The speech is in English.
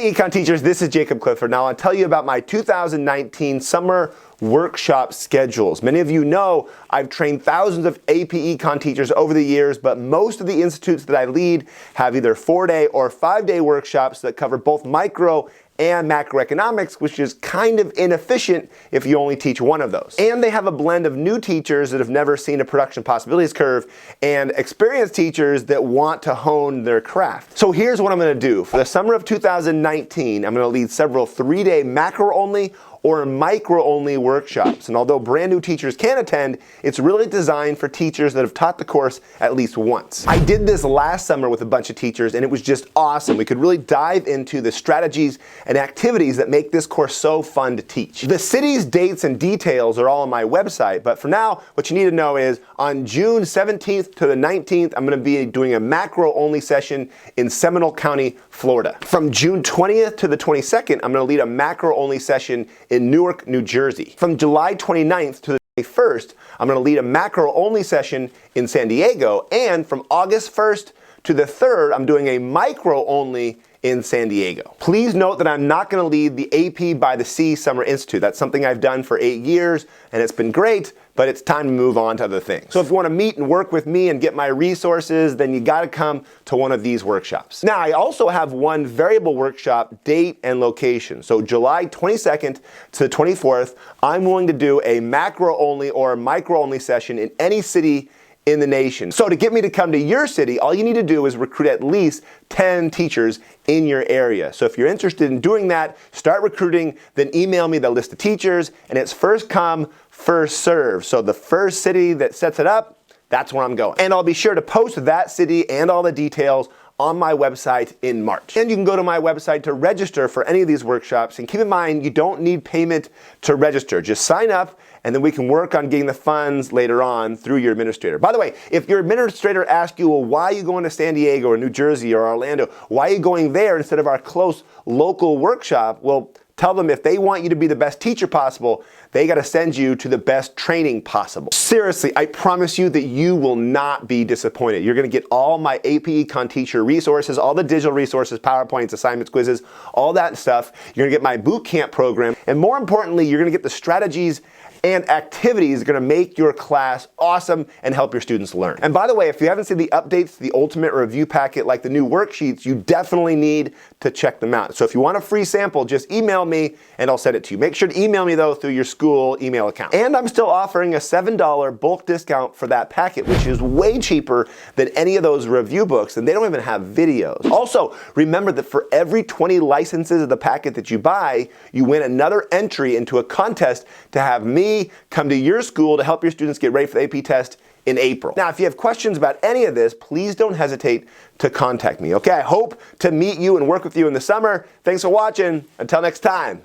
Hey econ teachers, this is Clifford. Now I'll tell you about my 2019 summer workshop schedules. Many of you know I've trained thousands of AP econ teachers over the years, but most of the institutes that I lead have either 4-day or 5-day workshops that cover both micro and macroeconomics, which is kind of inefficient if you only teach one of those. And they have a blend of new teachers that have never seen a production possibilities curve and experienced teachers that want to hone their craft. So here's what I'm going to do. For the summer of 2019, I'm going to lead several 3-day macro-only or micro-only workshops. And although brand new teachers can attend, it's really designed for teachers that have taught the course at least once. I did this last summer with a bunch of teachers and it was just awesome. We could really dive into the strategies and activities that make this course so fun to teach. The cities, dates, and details are all on my website, but for now, what you need to know is on June 17th to the 19th, I'm going to be doing a macro-only session in Seminole County, Florida. From June 20th to the 22nd, I'm going to lead a macro-only session in Newark, New Jersey. From July 29th to the 1st, I'm going to lead a macro-only session in San Diego, and from August 1st to the 3rd, I'm doing a micro-only in San Diego. Please note that I'm not going to lead the AP by the Sea Summer Institute. That's something I've done for 8 years, and it's been great, but it's time to move on to other things. So if you want to meet and work with me and get my resources, then you got to come to one of these workshops. Now, I also have one variable workshop, date and location. So July 22nd to the 24th, I'm willing to do a macro-only or micro-only session in any city in the nation. So to get me to come to your city, all you need to do is recruit at least 10 teachers in your area. So if you're interested in doing that, start recruiting, then email me the list of teachers, and it's first come, first serve. So the first city that sets it up, that's where I'm going. And I'll be sure to post that city and all the details on my website in March. And you can go to my website to register for any of these workshops. And keep in mind, you don't need payment to register. Just sign up, and then we can work on getting the funds later on through your administrator. By the way, if your administrator asks you, well, why are you going to San Diego or New Jersey or Orlando? Why are you going there instead of our close local workshop? Well, tell them if they want you to be the best teacher possible, they got to send you to the best training possible. Seriously, I promise you that you will not be disappointed. You're going to get all my AP Econ teacher resources, all the digital resources, PowerPoints, assignments, quizzes, all that stuff. You're going to get my boot camp program. And more importantly, you're going to get the strategies and activities that are going to make your class awesome and help your students learn. And by the way, if you haven't seen the updates to the ultimate review packet like the new worksheets, you definitely need to check them out. So if you want a free sample, just email me and I'll send it to you. Make sure to email me though through your school email account. And I'm still offering a $7 bulk discount for that packet, which is way cheaper than any of those review books, and they don't even have videos. Also, remember that for every 20 licenses of the packet that you buy, you win another entry into a contest to have me come to your school to help your students get ready for the AP test in April. Now, if you have questions about any of this, please don't hesitate to contact me, okay? I hope to meet you and work with you in the summer. Thanks for watching. Until next time.